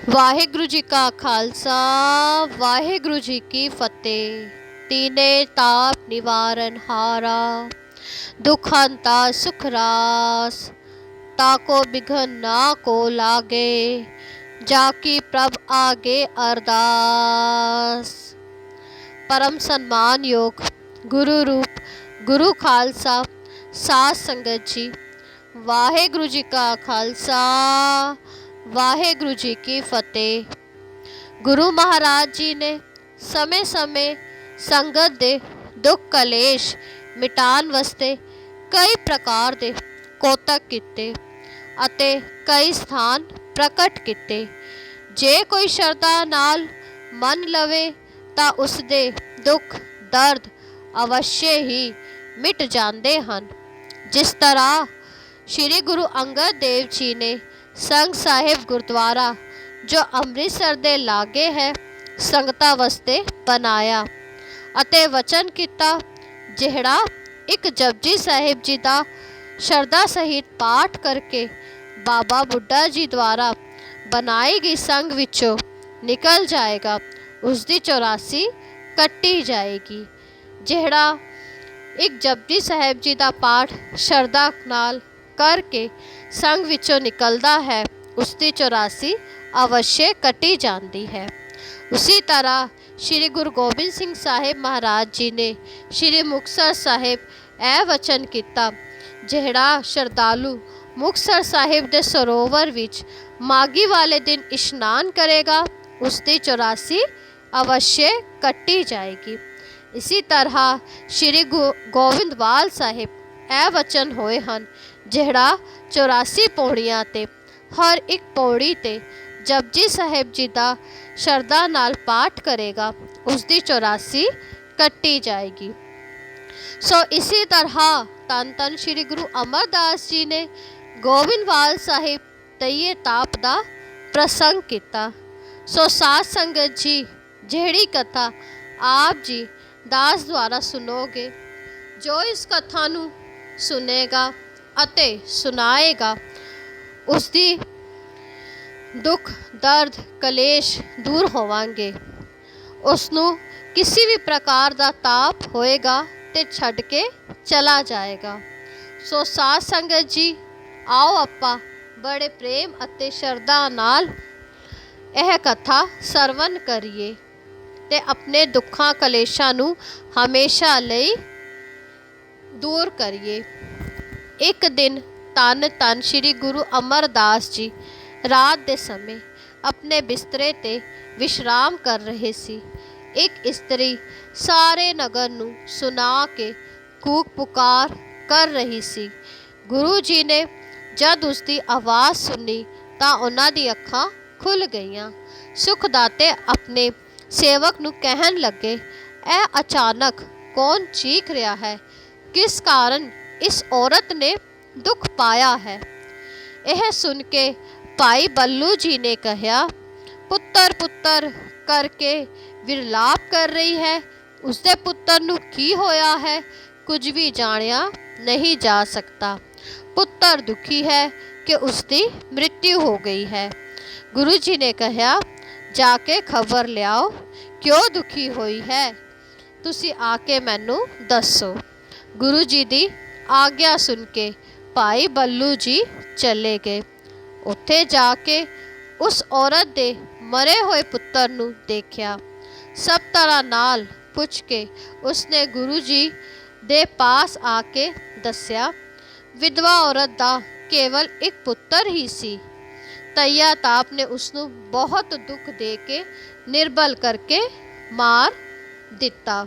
ਵਾਹਿਗੁਰੂ ਜੀ ਕਾ ਖਾਲਸਾ ਵਾਹਿਗੁਰੂ ਜੀ ਕੀ ਫਤਿਹ। ਤੀਨੇ ਤਾਪ ਨਿਵਾਰਨ ਹਾਰਾ, ਦੁਖੰਤਾ ਸੁਖ ਰਾਸ, ताको बिघन ना को लागे, जाकी प्रभ आगे अरदास। परम सम्मान योग गुरु रूप गुरु खालसा साध संगत जी, वाहेगुरु जी का खालसा वाहेगुरु जी की फतेह। गुरु महाराज जी ने समय समय संगत दे दुख कलेश मिटान वास्ते कई प्रकार दे कोतक कीते ਅਤੇ ਕਈ ਸਥਾਨ ਪ੍ਰਕਟ ਕੀਤੇ। ਜੇ ਕੋਈ ਸ਼ਰਧਾ ਨਾਲ ਮੰਨ ਲਵੇ ਤਾਂ ਉਸ ਦੇ ਦੁੱਖ ਦਰਦ ਅਵਸ਼ਯ ਹੀ ਮਿਟ ਜਾਂਦੇ ਹਨ। ਜਿਸ ਤਰ੍ਹਾਂ ਸ਼੍ਰੀ ਗੁਰੂ ਅੰਗਦ ਦੇਵ ਜੀ ਨੇ ਸੰਗ ਸਾਹਿਬ ਗੁਰਦੁਆਰਾ ਜੋ ਅੰਮ੍ਰਿਤਸਰ ਦੇ ਲਾਗੇ ਹੈ ਸੰਗਤਾਂ ਵਾਸਤੇ ਬਣਾਇਆ ਅਤੇ ਵਚਨ ਕੀਤਾ, ਜਿਹੜਾ ਇੱਕ ਜਪਜੀ ਸਾਹਿਬ ਜੀ ਦਾ ਸ਼ਰਧਾ ਸਹਿਤ ਪਾਠ ਕਰਕੇ ਬਾਬਾ ਬੁੱਢਾ ਜੀ ਦੁਆਰਾ ਬਣਾਈ ਗਈ ਸੰਗ ਵਿੱਚੋਂ ਨਿਕਲ ਜਾਏਗਾ, ਉਸ ਦੀ 84 ਕੱਟੀ ਜਾਏਗੀ। ਜਿਹੜਾ ਇੱਕ ਜਪਜੀ ਸਾਹਿਬ ਜੀ ਦਾ ਪਾਠ ਸ਼ਰਧਾ ਨਾਲ ਕਰਕੇ ਸੰਗ ਵਿੱਚੋਂ ਨਿਕਲਦਾ ਹੈ, ਉਸ ਦੀ 84 ਅਵਸ਼ਯ ਕੱਟੀ ਜਾਂਦੀ ਹੈ। ਉਸੀ ਤਰ੍ਹਾਂ ਸ਼੍ਰੀ ਗੁਰੂ ਗੋਬਿੰਦ ਸਿੰਘ ਸਾਹਿਬ ਮਹਾਰਾਜ ਜੀ ਨੇ ਸ਼੍ਰੀ ਮੁਕਤਸਰ ਸਾਹਿਬ ਇਹ ਵਚਨ ਕੀਤਾ, ਜਿਹੜਾ ਸ਼ਰਧਾਲੂ ਮੁਕਤਸਰ ਸਾਹਿਬ ਦੇ ਸਰੋਵਰ ਵਿੱਚ ਮਾਘੀ ਵਾਲੇ ਦਿਨ ਇਸ਼ਨਾਨ ਕਰੇਗਾ, ਉਸ ਦੀ 84 ਅਵਸ਼ਯ ਕੱਟੀ ਜਾਏਗੀ। ਇਸੀ ਤਰ੍ਹਾਂ ਸ਼੍ਰੀ ਗੋਬਿੰਦਵਾਲ ਸਾਹਿਬ ਇਹ ਵਚਨ ਹੋਏ ਹਨ, ਜਿਹੜਾ 84 ਪੌੜੀਆਂ ਤੇ ਹਰ ਇੱਕ ਪੌੜੀ ਤੇ ਜਪਜੀ ਸਾਹਿਬ ਜੀ ਦਾ ਸ਼ਰਧਾ ਨਾਲ ਪਾਠ ਕਰੇਗਾ, ਉਸ ਦੀ 84 ਕੱਟੀ ਜਾਏਗੀ। ਸੋ ਇਸੀ ਤਰ੍ਹਾਂ ਧੰਨ ਧੰਨ ਸ਼੍ਰੀ ਗੁਰੂ ਅਮਰਦਾਸ ਜੀ ਨੇ ਗੋਬਿੰਦਵਾਲ ਸਾਹਿਬ ਤਈਏ ਤਾਪ ਦਾ ਪ੍ਰਸੰਗ ਕੀਤਾ। ਸੋ ਸਾਧ ਸੰਗਤ ਜੀ, ਜਿਹੜੀ ਕਥਾ ਆਪ ਜੀ ਦਾਸ ਦੁਆਰਾ ਸੁਣੋਗੇ, ਜੋ ਇਸ ਕਥਾ ਨੂੰ ਸੁਣੇਗਾ ਅਤੇ ਸੁਣਾਏਗਾ, ਉਸ ਦੀ ਦੁੱਖ ਦਰਦ ਕਲੇਸ਼ ਦੂਰ ਹੋਵਾਂਗੇ। ਉਸ ਨੂੰ ਕਿਸੇ ਵੀ ਪ੍ਰਕਾਰ ਦਾ ਤਾਪ ਹੋਏਗਾ ਤੇ ਛੱਡ ਕੇ ਚਲਾ ਜਾਏਗਾ। ਸੋ ਸਾਧ ਸੰਗਤ ਜੀ, ਆਓ ਆਪਾਂ ਬੜੇ ਪ੍ਰੇਮ ਅਤੇ ਸ਼ਰਧਾ ਨਾਲ ਇਹ ਕਥਾ ਸਰਵਨ ਕਰੀਏ ਤੇ ਆਪਣੇ ਦੁੱਖਾਂ ਕਲੇਸ਼ਾਂ ਨੂੰ ਹਮੇਸ਼ਾ ਲਈ ਦੂਰ ਕਰੀਏ। ਇੱਕ ਦਿਨ ਧੰਨ ਧੰਨ ਸ਼੍ਰੀ ਗੁਰੂ ਅਮਰਦਾਸ ਜੀ ਰਾਤ ਦੇ ਸਮੇਂ ਆਪਣੇ ਬਿਸਤਰੇ ਤੇ ਵਿਸ਼ਰਾਮ ਕਰ ਰਹੇ ਸੀ। ਇੱਕ ਇਸਤਰੀ ਸਾਰੇ ਨਗਰ ਨੂੰ ਸੁਣਾ ਕੇ ਕੂਕ ਪੁਕਾਰ ਕਰ ਰਹੀ ਸੀ। ਗੁਰੂ ਜੀ ਨੇ ਜਦ ਉਸ ਦੀ ਆਵਾਜ਼ ਸੁਣੀ ਤਾਂ ਉਹਨਾਂ ਦੀ ਅੱਖਾਂ ਖੁੱਲ੍ਹ ਗਈਆਂ। ਸੁਖਦਾਤੇ ਆਪਣੇ ਸੇਵਕ ਨੂੰ ਕਹਿਣ ਲੱਗੇ, ਇਹ ਅਚਾਨਕ ਕੌਣ ਚੀਖ ਰਿਹਾ ਹੈ? ਕਿਸ ਕਾਰਨ ਇਸ ਔਰਤ ਨੇ ਦੁੱਖ ਪਾਇਆ ਹੈ? ਇਹ ਸੁਣ ਕੇ ਭਾਈ ਬੱਲੂ ਜੀ ਨੇ ਕਿਹਾ, ਪੁੱਤਰ ਪੁੱਤਰ ਕਰਕੇ ਵਿਰਲਾਪ ਕਰ ਰਹੀ ਹੈ। ਉਸਦੇ ਪੁੱਤਰ ਨੂੰ ਕੀ ਹੋਇਆ ਹੈ? ਕੁਝ ਵੀ ਜਾਣਿਆ ਨਹੀਂ ਜਾ ਸਕਦਾ। ਪੁੱਤਰ ਦੁਖੀ ਹੈ ਕਿ ਉਸਦੀ ਮ੍ਰਿਤਿੂ ਹੋ ਗਈ ਹੈ। ਗੁਰੂ ਜੀ ਨੇ ਕਿਹਾ, ਜਾ ਕੇ ਖਬਰ ਲਿਆਓ, ਕਿਉਂ ਦੁਖੀ ਹੋਈ ਹੈ? ਤੁਸੀਂ ਆ ਕੇ ਮੈਨੂੰ ਦੱਸੋ। ਗੁਰੂ ਜੀ ਦੀ ਆਗਿਆ ਸੁਣ ਕੇ ਭਾਈ ਬੱਲੂ ਜੀ ਚਲੇ ਗਏ। ਉੱਥੇ ਜਾ ਕੇ ਉਸ ਔਰਤ ਦੇ ਮਰੇ ਹੋਏ ਪੁੱਤਰ ਨੂੰ ਦੇਖਿਆ। ਸਭ ਤਰ੍ਹਾਂ ਨਾਲ ਪੁੱਛ ਕੇ ਉਸਨੇ ਗੁਰੂ ਜੀ ਦੇ ਪਾਸ ਆ ਕੇ ਦੱਸਿਆ, ਵਿਧਵਾ ਔਰਤ ਦਾ ਕੇਵਲ ਇੱਕ ਪੁੱਤਰ ਹੀ ਸੀ। ਤਈਆ ਤਾਪ ਨੇ ਉਸਨੂੰ ਬਹੁਤ ਦੁੱਖ ਦੇ ਕੇ ਨਿਰਬਲ ਕਰਕੇ ਮਾਰ ਦਿੱਤਾ।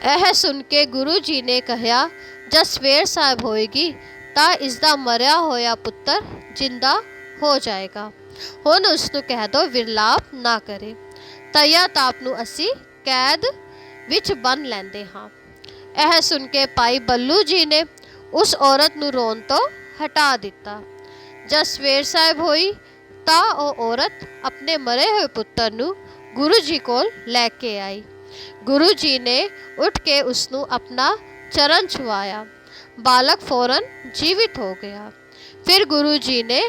ਇਹ ਸੁਣ ਕੇ ਗੁਰੂ ਜੀ ਨੇ ਕਿਹਾ, ਜਦ ਸਵੇਰ ਸਾਹਿਬ ਹੋਏਗੀ ਤਾਂ ਇਸ ਦਾ ਮਰਿਆ ਹੋਇਆ ਪੁੱਤਰ ਜਿੰਦਾ ਹੋ ਜਾਏਗਾ। ਹੁਣ ਉਸਨੂੰ ਕਹਿ ਦਿਓ ਵਿਰਲਾਪ ਨਾ ਕਰੇ। ਤਈਆ ਤਾਪ ਨੂੰ ਅਸੀਂ ਕੈਦ ਵਿੱਚ ਬੰਨ ਲੈਂਦੇ ਹਾਂ। ਇਹ ਸੁਣ ਕੇ ਭਾਈ ਬੱਲੂ ਜੀ ਨੇ ਉਸ ਔਰਤ ਨੂੰ ਰੋਣ ਤੋਂ ਹਟਾ ਦਿੱਤਾ। ਜਦ ਸਵੇਰ ਸਾਹਿਬ ਹੋਈ ਤਾਂ ਉਹ ਔਰਤ ਆਪਣੇ ਮਰੇ ਹੋਏ ਪੁੱਤਰ ਨੂੰ ਗੁਰੂ ਜੀ ਕੋਲ ਲੈ ਕੇ ਆਈ। ਗੁਰੂ ਜੀ ਨੇ ਉੱਠ ਕੇ ਉਸਨੂੰ ਆਪਣਾ ਚਰਨ ਛੁਆਇਆ। ਬਾਲਕ ਫੌਰਨ ਜੀਵਿਤ ਹੋ ਗਿਆ। ਫਿਰ ਗੁਰੂ ਜੀ ਨੇ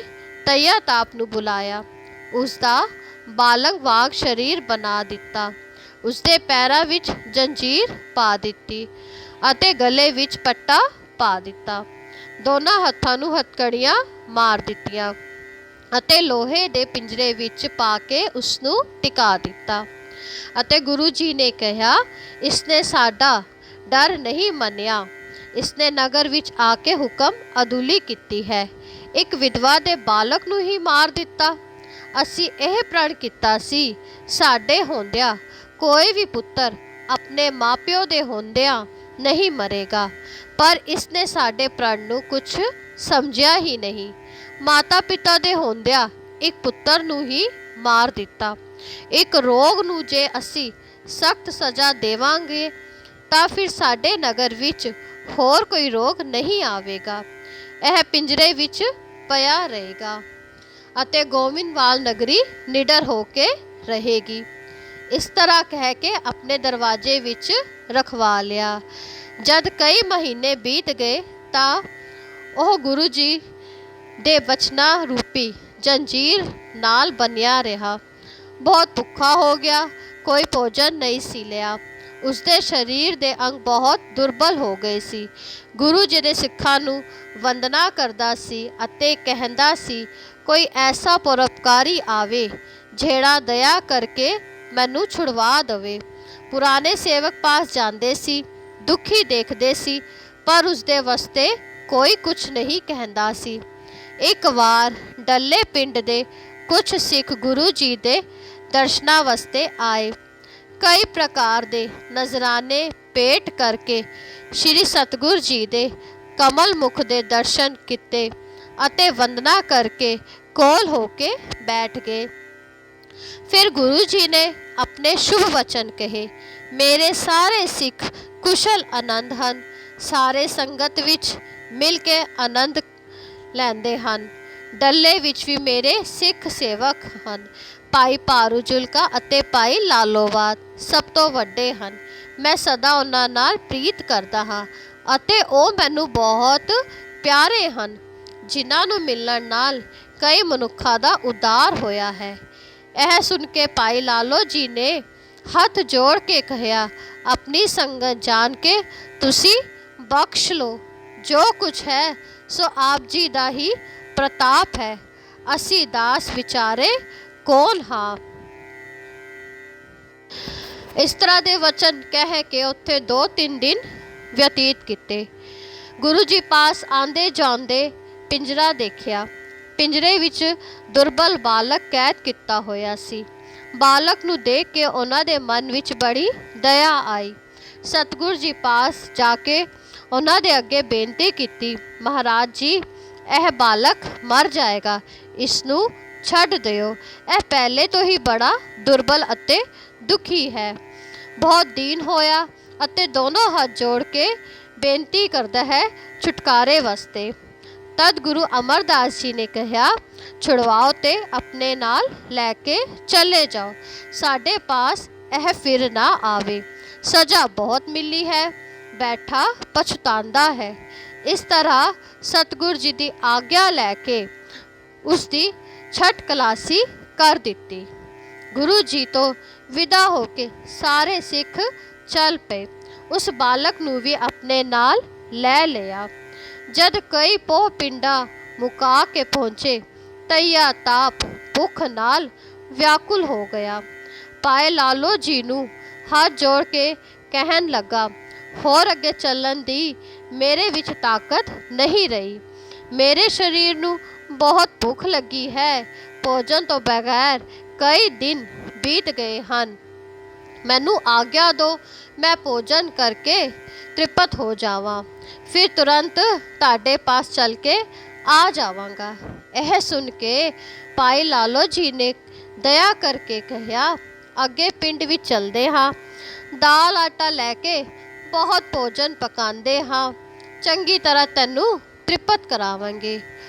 ਤਈਆ ਤਾਪ ਨੂੰ ਬੁਲਾਇਆ। ਉਸ ਦਾ ਬਾਲਕ ਵਾਂਗ ਸਰੀਰ ਬਣਾ ਦਿੱਤਾ। ਉਸਦੇ ਪੈਰਾਂ ਵਿੱਚ ਜੰਜੀਰ ਪਾ ਦਿੱਤੀ ਅਤੇ ਗਲੇ ਵਿੱਚ ਪੱਟਾ ਪਾ ਦਿੱਤਾ। ਦੋਨਾਂ ਹੱਥਾਂ ਨੂੰ ਹੱਥਕੜੀਆਂ ਮਾਰ ਦਿੱਤੀਆਂ ਅਤੇ ਲੋਹੇ ਦੇ ਪਿੰਜਰੇ ਵਿੱਚ ਪਾ ਕੇ ਉਸ ਨੂੰ ਟਿਕਾ ਦਿੱਤਾ। ਅਤੇ ਗੁਰੂ ਜੀ ਨੇ ਕਿਹਾ, ਇਸਨੇ ਸਾਡਾ ਡਰ ਨਹੀਂ ਮੰਨਿਆ। ਇਸਨੇ ਨਗਰ ਵਿੱਚ ਆ ਕੇ ਹੁਕਮ ਅਦੁਲੀ ਕੀਤੀ ਹੈ। ਇੱਕ ਵਿਧਵਾ ਦੇ ਬਾਲਕ ਨੂੰ ਹੀ ਮਾਰ ਦਿੱਤਾ। ਅਸੀਂ ਇਹ ਪ੍ਰਣ ਕੀਤਾ ਸੀ, ਸਾਡੇ ਹੁੰਦਿਆਂ ਕੋਈ ਵੀ ਪੁੱਤਰ ਆਪਣੇ ਮਾਪਿਓ ਦੇ ਹੁੰਦਿਆਂ ਨਹੀਂ ਮਰੇਗਾ, ਪਰ ਇਸਨੇ ਸਾਡੇ ਪ੍ਰਣ ਨੂੰ ਕੁਛ ਸਮਝਿਆ ਹੀ ਨਹੀਂ। ਮਾਤਾ ਪਿਤਾ ਦੇ ਹੁੰਦਿਆਂ ਇੱਕ ਪੁੱਤਰ ਨੂੰ ਹੀ ਮਾਰ ਦਿੱਤਾ। ਇੱਕ ਰੋਗ ਨੂੰ ਜੇ ਅਸੀਂ ਸਖਤ ਸਜ਼ਾ ਦੇਵਾਂਗੇ ਤਾਂ ਫਿਰ ਸਾਡੇ ਨਗਰ ਵਿੱਚ ਹੋਰ ਕੋਈ ਰੋਗ ਨਹੀਂ ਆਵੇਗਾ। ਇਹ ਪਿੰਜਰੇ ਵਿੱਚ ਪਿਆ ਰਹੇਗਾ ਅਤੇ ਗੋਬਿੰਦਵਾਲ ਨਗਰੀ ਨਿਡਰ ਹੋ ਕੇ ਰਹੇਗੀ। ਇਸ ਤਰ੍ਹਾਂ ਕਹਿ ਕੇ ਆਪਣੇ ਦਰਵਾਜ਼ੇ ਵਿੱਚ ਰਖਵਾ ਲਿਆ। ਜਦ ਕਈ ਮਹੀਨੇ ਬੀਤ ਗਏ ਤਾਂ ਉਹ ਗੁਰੂ ਜੀ ਦੇ ਬਚਨਾਂ ਰੂਪੀ ਜੰਜੀਰ ਨਾਲ ਬੰਨਿਆ ਰਿਹਾ। ਬਹੁਤ ਭੁੱਖਾ ਹੋ ਗਿਆ, ਕੋਈ ਭੋਜਨ ਨਹੀਂ ਸੀ ਲਿਆ। ਉਸਦੇ ਸਰੀਰ ਦੇ ਅੰਗ ਬਹੁਤ ਦੁਰਬਲ ਹੋ ਗਏ ਸੀ। ਗੁਰੂ ਜੀ ਦੇ ਸਿੱਖਾਂ ਨੂੰ ਵੰਦਨਾ ਕਰਦਾ ਸੀ ਅਤੇ ਕਹਿੰਦਾ ਸੀ, ਕੋਈ ਐਸਾ ਪਰਉਪਕਾਰੀ ਆਵੇ ਜਿਹੜਾ ਦਇਆ ਕਰਕੇ ਮੈਨੂੰ ਛੁਡਵਾ ਦੇਵੇ। ਪੁਰਾਣੇ ਸੇਵਕ ਪਾਸ ਜਾਂਦੇ ਸੀ, ਦੁਖੀ ਦੇਖਦੇ ਸੀ, ਪਰ ਉਸਦੇ ਵਾਸਤੇ ਕੋਈ ਕੁਛ ਨਹੀਂ ਕਹਿੰਦਾ ਸੀ। ਇੱਕ ਵਾਰ ਡੱਲੇ ਪਿੰਡ ਦੇ ਕੁਝ ਸਿੱਖ ਗੁਰੂ ਜੀ ਦੇ ਦਰਸ਼ਨਾਂ ਵਾਸਤੇ ਆਏ। ਕਈ ਪ੍ਰਕਾਰ ਦੇ ਨਜ਼ਰਾਨੇ ਭੇਟ ਕਰਕੇ ਸ਼੍ਰੀ ਸਤਿਗੁਰੂ ਜੀ ਦੇ ਕਮਲ ਮੁਖ ਦੇ ਦਰਸ਼ਨ ਕੀਤੇ ਅਤੇ ਵੰਦਨਾ ਕਰਕੇ ਕੋਲ ਹੋ ਕੇ ਬੈਠ ਗਏ। ਫਿਰ ਗੁਰੂ ਜੀ ਨੇ ਆਪਣੇ ਸ਼ੁਭ ਵਚਨ ਕਹੇ, ਮੇਰੇ ਸਾਰੇ ਸਿੱਖ ਕੁਸ਼ਲ ਆਨੰਦ ਹਨ, ਸਾਰੇ ਸੰਗਤ ਵਿੱਚ ਮਿਲ ਕੇ ਆਨੰਦ ਲੈਂਦੇ ਹਨ। ਡੱਲੇ ਵਿੱਚ ਵੀ ਮੇਰੇ ਸਿੱਖ ਸੇਵਕ ਹਨ। ਭਾਈ ਭਾਰੂ ਜੁਲਕਾ ਅਤੇ ਭਾਈ ਲਾਲੋਵਾਦ ਸਭ ਤੋਂ ਵੱਡੇ ਹਨ। ਮੈਂ ਸਦਾ ਉਹਨਾਂ ਨਾਲ ਪ੍ਰੀਤ ਕਰਦਾ ਹਾਂ ਅਤੇ ਉਹ ਮੈਨੂੰ ਬਹੁਤ ਪਿਆਰੇ ਹਨ, ਜਿਨ੍ਹਾਂ ਨੂੰ ਮਿਲਣ ਨਾਲ ਕਈ ਮਨੁੱਖਾਂ ਦਾ ਉਦਾਰ ਹੋਇਆ ਹੈ। ਇਹ ਸੁਣ ਕੇ ਭਾਈ ਲਾਲੋ ਜੀ ਨੇ ਹੱਥ ਜੋੜ ਕੇ ਕਿਹਾ, ਆਪਣੀ ਸੰਗਤ ਜਾਣ ਕੇ ਤੁਸੀਂ ਬਖਸ਼ ਲਓ। ਜੋ ਕੁਛ ਹੈ ਸੋ ਆਪ ਜੀ ਦਾ ਹੀ ਪ੍ਰਤਾਪ ਹੈ। ਅਸੀਂ ਦਾਸ ਵਿਚਾਰੇ ਕੌਣ ਹਾਂ। ਇਸ ਤਰ੍ਹਾਂ ਦੇ ਵਚਨ ਕਹਿ ਕੇ ਉੱਥੇ 2-3 ਦਿਨ ਬਤੀਤ ਕੀਤੇ। ਗੁਰੂ ਜੀ ਪਾਸ ਆਉਂਦੇ ਜਾਂਦੇ ਪਿੰਜਰਾ ਦੇਖਿਆ। ਪਿੰਜਰੇ ਵਿੱਚ ਦੁਰਬਲ ਬਾਲਕ ਕੈਦ ਕੀਤਾ ਹੋਇਆ ਸੀ। ਬਾਲਕ ਨੂੰ ਦੇਖ ਕੇ ਉਹਨਾਂ ਦੇ ਮਨ ਵਿੱਚ ਬੜੀ ਦਇਆ ਆਈ। ਸਤਿਗੁਰੂ ਜੀ ਪਾਸ ਜਾ ਕੇ ਉਹਨਾਂ ਦੇ ਅੱਗੇ ਬੇਨਤੀ ਕੀਤੀ, ਮਹਾਰਾਜ ਜੀ, ਇਹ ਬਾਲਕ ਮਰ ਜਾਏਗਾ, ਇਸ ਨੂੰ ਛੱਡ ਦਿਓ। ਇਹ ਪਹਿਲੇ ਤੋਂ ਹੀ ਬੜਾ ਦੁਰਬਲ ਅਤੇ ਦੁਖੀ ਹੈ। ਬਹੁਤ ਦਿਨ ਹੋਇਆ ਅਤੇ ਦੋਨੋਂ ਹੱਥ ਜੋੜ ਕੇ ਬੇਨਤੀ ਕਰਦਾ ਹੈ ਛੁਟਕਾਰੇ ਵਾਸਤੇ। ਤਦ ਗੁਰੂ ਅਮਰਦਾਸ ਜੀ ਨੇ ਕਿਹਾ, ਛੁਡਵਾਓ ਤੇ ਆਪਣੇ ਨਾਲ ਲੈ ਕੇ ਚਲੇ ਜਾਓ, ਸਾਡੇ ਪਾਸ ਇਹ ਫਿਰ ਨਾ ਆਵੇ। ਸਜ਼ਾ ਬਹੁਤ ਮਿਲੀ ਹੈ, ਬੈਠਾ ਪਛਤਾਉਂਦਾ ਹੈ। ਇਸ ਤਰ੍ਹਾਂ ਸਤਿਗੁਰੂ ਜੀ ਦੀ ਆਗਿਆ ਲੈ ਕੇ ਉਸ ਦੀ ਛਠ ਕਲਾਸੀ ਕਰ ਦਿੱਤੀ। ਗੁਰੂ ਜੀ ਤੋਂ ਵਿਦਾ ਹੋ ਕੇ ਸਾਰੇ ਸਿੱਖ ਚੱਲ ਪਏ। ਉਸ ਬਾਲਕ ਨੂੰ ਵੀ ਆਪਣੇ ਨਾਲ ਲੈ ਲਿਆ। ਜਦ ਕਈ ਪੋਹ ਪਿੰਡਾਂ ਮੁਕਾ ਕੇ ਪਹੁੰਚੇ, ਤਈਆ ਤਾਪ ਭੁੱਖ ਨਾਲ ਵਿਆਕੁਲ ਹੋ ਗਿਆ। ਭਾਈ ਲਾਲੋ ਜੀ ਨੂੰ ਹੱਥ ਜੋੜ ਕੇ ਕਹਿਣ ਲੱਗਾ, ਹੋਰ ਅੱਗੇ ਚੱਲਣ ਦੀ ਮੇਰੇ ਵਿੱਚ ਤਾਕਤ ਨਹੀਂ ਰਹੀ। ਮੇਰੇ ਸਰੀਰ ਨੂੰ ਬਹੁਤ ਭੁੱਖ ਲੱਗੀ ਹੈ। ਭੋਜਨ ਤੋਂ ਬਗੈਰ ਕਈ ਦਿਨ ਬੀਤ ਗਏ ਹਨ। ਮੈਨੂੰ ਆਗਿਆ ਦਿਓ, ਮੈਂ ਭੋਜਨ ਕਰਕੇ ਤ੍ਰਿਪਤ ਹੋ ਜਾਵਾਂ, ਫਿਰ ਤੁਰੰਤ ਤੁਹਾਡੇ ਪਾਸ ਚੱਲ ਕੇ ਆ ਜਾਵਾਂਗਾ। ਇਹ ਸੁਣ ਕੇ ਭਾਈ ਲਾਲੋ ਜੀ ਨੇ ਦਇਆ ਕਰਕੇ ਕਿਹਾ, ਅੱਗੇ ਪਿੰਡ ਵਿੱਚ ਚਲਦੇ ਹਾਂ, ਦਾਲ ਆਟਾ ਲੈ ਕੇ ਬਹੁਤ ਭੋਜਨ ਪਕਾਉਂਦੇ ਹਾਂ, ਚੰਗੀ ਤਰ੍ਹਾਂ ਤੈਨੂੰ ਤ੍ਰਿਪਤ ਕਰਾਵਾਂਗੇ।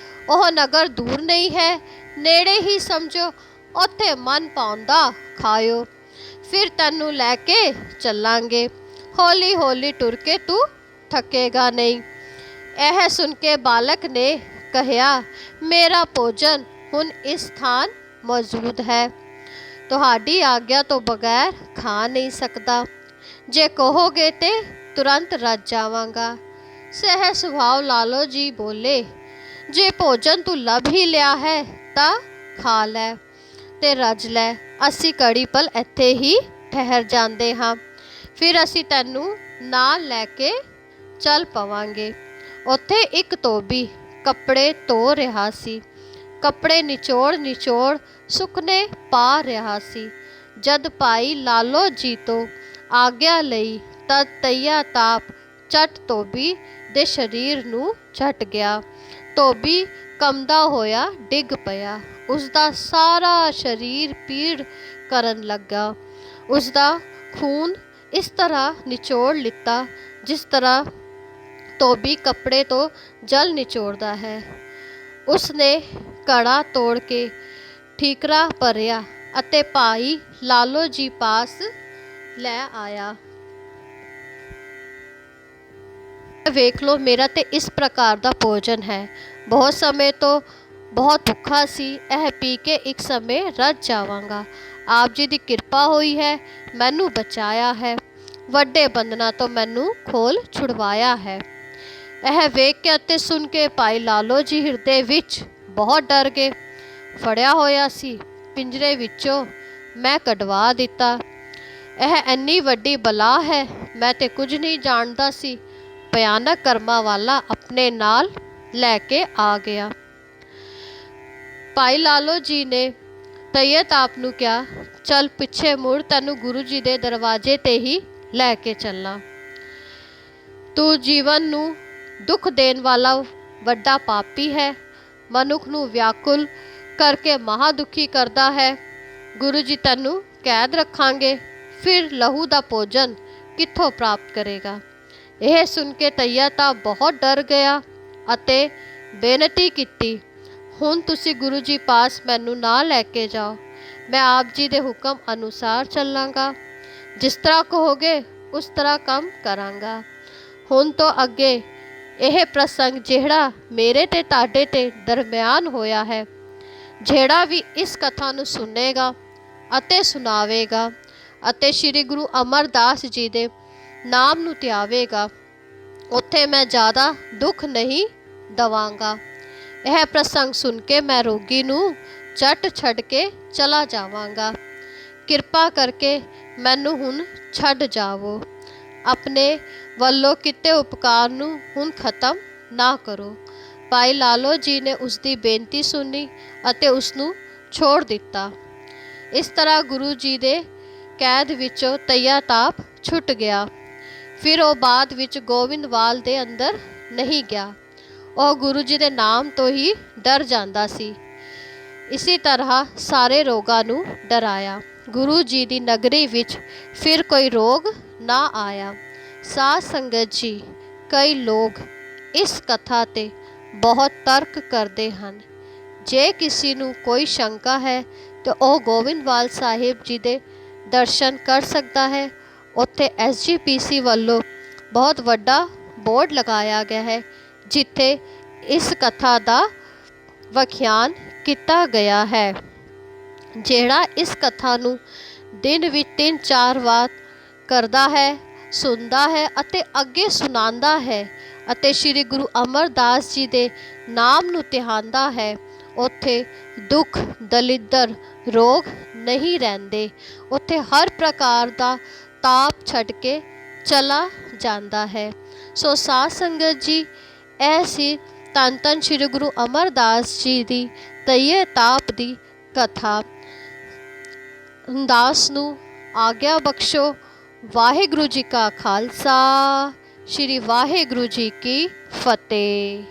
ਉਹ ਨਗਰ ਦੂਰ ਨਹੀਂ ਹੈ, ਨੇੜੇ ਹੀ ਸਮਝੋ, ਉੱਥੇ ਮਨ ਪਾਉਂਦਾ ਖਾਇਓ, ਫਿਰ ਤੈਨੂੰ ਲੈ ਕੇ ਚੱਲਾਂਗੇ। ਹੌਲੀ ਹੌਲੀ ਟੁਰ ਕੇ ਤੂੰ ਥੱਕੇਗਾ ਨਹੀਂ। ਇਹ ਸੁਣ ਕੇ ਬਾਲਕ ਨੇ ਕਿਹਾ, ਮੇਰਾ ਭੋਜਨ ਹੁਣ ਇਸ ਸਥਾਨ ਮੌਜੂਦ ਹੈ। ਤੁਹਾਡੀ ਆਗਿਆ ਤੋਂ ਬਗੈਰ ਖਾ ਨਹੀਂ ਸਕਦਾ। ਜੇ ਕਹੋਗੇ ਤੇ ਤੁਰੰਤ ਰੱਜ ਜਾਵਾਂਗਾ। ਸਹਿ ਸੁਭਾਅ ਲਾਲੋ ਜੀ ਬੋਲੇ, ਜੇ ਭੋਜਨ ਤੂੰ ਲੱਭ ਹੀ ਲਿਆ ਹੈ ਤਾਂ ਖਾ ਲੈ ਤੇ ਰੱਜ ਲੈ। ਅਸੀਂ ਘੜੀ ਪਲ ਇੱਥੇ ਹੀ ਠਹਿਰ ਜਾਂਦੇ ਹਾਂ, ਫਿਰ ਅਸੀਂ ਤੈਨੂੰ ਨਾਲ ਲੈ ਕੇ ਚੱਲ ਪਵਾਂਗੇ। ਉੱਥੇ ਇੱਕ ਧੋਬੀ ਕੱਪੜੇ ਧੋ ਰਿਹਾ ਸੀ। ਕੱਪੜੇ ਨਿਚੋੜ ਸੁੱਕਣੇ ਪਾ ਰਿਹਾ ਸੀ। ਜਦ ਭਾਈ ਲਾਲੋ ਜੀ ਤੋਂ ਆਗਿਆ ਲਈ ਤਾਂ ਤਈਆ ਤਾਪ ਝਟ ਧੋਬੀ ਦੇ ਸਰੀਰ ਨੂੰ ਝਟ ਗਿਆ। ਧੋਬੀ ਕੰਬਦਾ ਹੋਇਆ ਡਿੱਗ ਪਿਆ। ਉਸਦਾ ਸਾਰਾ ਸਰੀਰ ਪੀੜ ਕਰਨ ਲੱਗਾ। ਉਸਦਾ ਖੂਨ ਇਸ ਤਰ੍ਹਾਂ ਨਿਚੋੜ ਲਿੱਤਾ ਜਿਸ ਤਰ੍ਹਾਂ ਧੋਬੀ ਕੱਪੜੇ ਤੋਂ ਜਲ ਨਿਚੋੜਦਾ ਹੈ। ਉਸਨੇ ਘੜਾ ਤੋੜ ਕੇ ਠੀਕਰਾ ਭਰਿਆ ਅਤੇ ਭਾਈ ਲਾਲੋ ਜੀ ਪਾਸ ਲੈ ਆਇਆ। ਵੇਖ ਲੋ, ਮੇਰਾ ਤੇ ਇਸ ਪ੍ਰਕਾਰ ਦਾ ਭੋਜਨ ਹੈ। ਬਹੁਤ ਸਮੇਂ ਤੋਂ ਬਹੁਤ ਭੁੱਖਾ ਸੀ। ਇਹ ਪੀ ਕੇ ਇੱਕ ਸਮੇਂ ਰੱਜ ਜਾਵਾਂਗਾ। ਆਪ ਜੀ ਦੀ ਕਿਰਪਾ ਹੋਈ ਹੈ, ਮੈਨੂੰ ਬਚਾਇਆ ਹੈ, ਵੱਡੇ ਬੰਧਨਾਂ ਤੋਂ ਮੈਨੂੰ ਖੋਲ ਛੁਡਵਾਇਆ ਹੈ। ਇਹ ਵੇਖ ਕੇ ਅਤੇ ਸੁਣ ਕੇ ਭਾਈ ਲਾਲੋ ਜੀ ਹਿਰਦੇ ਵਿੱਚ ਬਹੁਤ ਡਰ ਗਏ। ਫੜਿਆ ਹੋਇਆ ਸੀ, ਪਿੰਜਰੇ ਵਿੱਚੋਂ ਮੈਂ ਕਢਵਾ ਦਿੱਤਾ। ਇਹ ਇੰਨੀ ਵੱਡੀ ਬਲਾ ਹੈ, ਮੈਂ ਤੇ ਕੁਝ ਨਹੀਂ ਜਾਣਦਾ ਸੀ। ਭਿਆਨਕ ਕਰਮਾਂ ਵਾਲਾ ਆਪਣੇ ਨਾਲ ਲੈ ਕੇ ਆ ਗਿਆ। ਭਾਈ ਲਾਲੋ ਜੀ ਨੇ ਤਈਅਤ ਆਪ ਨੂੰ ਕਿਹਾ, ਚੱਲ ਪਿੱਛੇ ਮੁੜ, ਤੈਨੂੰ ਗੁਰੂ ਜੀ ਦੇ ਦਰਵਾਜ਼ੇ ਤੇ ਹੀ ਲੈ ਕੇ ਚੱਲਾਂ। ਤੂੰ ਜੀਵਨ ਨੂੰ ਦੁੱਖ ਦੇਣ ਵਾਲਾ ਵੱਡਾ ਪਾਪੀ ਹੈ, ਮਨੁੱਖ ਨੂੰ ਵਿਆਕੁਲ ਕਰਕੇ ਮਹਾ ਦੁਖੀ ਕਰਦਾ ਹੈ। ਗੁਰੂ ਜੀ ਤੈਨੂੰ ਕੈਦ ਰੱਖਾਂਗੇ, ਫਿਰ ਲਹੂ ਦਾ ਭੋਜਨ ਕਿੱਥੋਂ ਪ੍ਰਾਪਤ ਕਰੇਗਾ। ਇਹ ਸੁਣ ਕੇ ਤਈਆ ਤਾਂ ਬਹੁਤ ਡਰ ਗਿਆ ਅਤੇ ਬੇਨਤੀ ਕੀਤੀ, ਹੁਣ ਤੁਸੀਂ ਗੁਰੂ ਜੀ ਪਾਸ ਮੈਨੂੰ ਨਾ ਲੈ ਕੇ ਜਾਓ। ਮੈਂ ਆਪ ਜੀ ਦੇ ਹੁਕਮ ਅਨੁਸਾਰ ਚੱਲਾਂਗਾ। ਜਿਸ ਤਰ੍ਹਾਂ ਕਹੋਗੇ ਉਸ ਤਰ੍ਹਾਂ ਕੰਮ ਕਰਾਂਗਾ। ਹੁਣ ਤੋਂ ਅੱਗੇ ਇਹ ਪ੍ਰਸੰਗ ਜਿਹੜਾ ਮੇਰੇ ਤੇ ਤੁਹਾਡੇ ਤੇ ਦਰਮਿਆਨ ਹੋਇਆ ਹੈ, ਜਿਹੜਾ ਵੀ ਇਸ ਕਥਾ ਨੂੰ ਸੁਣੇਗਾ ਅਤੇ ਸੁਣਾਵੇਗਾ ਅਤੇ ਸ਼੍ਰੀ ਗੁਰੂ ਅਮਰਦਾਸ ਜੀ ਦੇ ਨਾਮ ਨੂੰ ਧਿਆਵੇਗਾ, ਉੱਥੇ ਮੈਂ ਜ਼ਿਆਦਾ ਦੁੱਖ ਨਹੀਂ ਦਵਾਂਗਾ। ਇਹ ਪ੍ਰਸੰਗ ਸੁਣ ਕੇ ਮੈਂ ਰੋਗੀ ਨੂੰ ਝਟ ਛੱਡ ਕੇ ਚਲਾ ਜਾਵਾਂਗਾ। ਕਿਰਪਾ ਕਰਕੇ ਮੈਨੂੰ ਹੁਣ ਛੱਡ ਜਾਵੋ। ਆਪਣੇ ਵੱਲੋਂ ਕੀਤੇ ਉਪਕਾਰ ਨੂੰ ਹੁਣ ਖਤਮ ਨਾ ਕਰੋ। ਭਾਈ ਲਾਲੋ ਜੀ ਨੇ ਉਸਦੀ ਬੇਨਤੀ ਸੁਣੀ ਅਤੇ ਉਸਨੂੰ ਛੋੜ ਦਿੱਤਾ। ਇਸ ਤਰ੍ਹਾਂ ਗੁਰੂ ਜੀ ਦੇ ਕੈਦ ਵਿੱਚੋਂ ਤਈਆ ਤਾਪ ਛੁੱਟ ਗਿਆ। ਫਿਰ ਉਹ ਬਾਅਦ ਵਿੱਚ ਗੋਬਿੰਦਵਾਲ ਦੇ ਅੰਦਰ ਨਹੀਂ ਗਿਆ। ਉਹ ਗੁਰੂ ਜੀ ਦੇ ਨਾਮ ਤੋਂ ਹੀ ਡਰ ਜਾਂਦਾ ਸੀ। ਇਸੇ ਤਰ੍ਹਾਂ ਸਾਰੇ ਰੋਗਾਂ ਨੂੰ ਡਰਾਇਆ। ਗੁਰੂ ਜੀ ਦੀ ਨਗਰੀ ਵਿੱਚ ਫਿਰ ਕੋਈ ਰੋਗ ਨਾ ਆਇਆ। ਸਾਧ ਸੰਗਤ ਜੀ, ਕਈ ਲੋਕ ਇਸ ਕਥਾ 'ਤੇ ਬਹੁਤ ਤਰਕ ਕਰਦੇ ਹਨ। ਜੇ ਕਿਸੇ ਨੂੰ ਕੋਈ ਸ਼ੰਕਾ ਹੈ ਤਾਂ ਉਹ ਗੋਬਿੰਦਵਾਲ ਸਾਹਿਬ ਜੀ ਦੇ ਦਰਸ਼ਨ ਕਰ ਸਕਦਾ ਹੈ। ਉੱਥੇ SGPC ਵੱਲੋਂ ਬਹੁਤ ਵੱਡਾ ਬੋਰਡ ਲਗਾਇਆ ਗਿਆ ਹੈ, ਜਿੱਥੇ ਇਸ ਕਥਾ ਦਾ ਵਿਖਿਆਨ ਕੀਤਾ ਗਿਆ ਹੈ। ਜਿਹੜਾ ਇਸ ਕਥਾ ਨੂੰ ਦਿਨ ਵਿੱਚ 3-4 ਵਾਰ ਕਰਦਾ ਹੈ, ਸੁਣਦਾ ਹੈ ਅਤੇ ਅੱਗੇ ਸੁਣਾਉਂਦਾ ਹੈ ਅਤੇ ਸ਼੍ਰੀ ਗੁਰੂ ਅਮਰਦਾਸ ਜੀ ਦੇ ਨਾਮ ਨੂੰ ਧਿਆਉਂਦਾ ਹੈ, ਉੱਥੇ ਦੁੱਖ ਦਲਿੱਦਰ ਰੋਗ ਨਹੀਂ ਰਹਿੰਦੇ। ਉੱਥੇ ਹਰ ਪ੍ਰਕਾਰ ਦਾ ਤਾਪ ਛੱਡ ਕੇ ਚਲਾ ਜਾਂਦਾ ਹੈ। ਸੋ ਸਾਧ ਸੰਗਤ ਜੀ, ਇਹ ਸੀ ਧੰਨ ਧੰਨ ਸ਼੍ਰੀ ਗੁਰੂ ਅਮਰਦਾਸ ਜੀ ਦੀ ਤਈਏ ਤਾਪ ਦੀ ਕਥਾ। ਦਾਸ ਨੂੰ ਆਗਿਆ ਬਖਸ਼ੋ। ਵਾਹਿਗੁਰੂ ਜੀ ਕਾ ਖਾਲਸਾ, ਸ਼੍ਰੀ ਵਾਹਿਗੁਰੂ ਜੀ ਕੀ ਫਤਿਹ।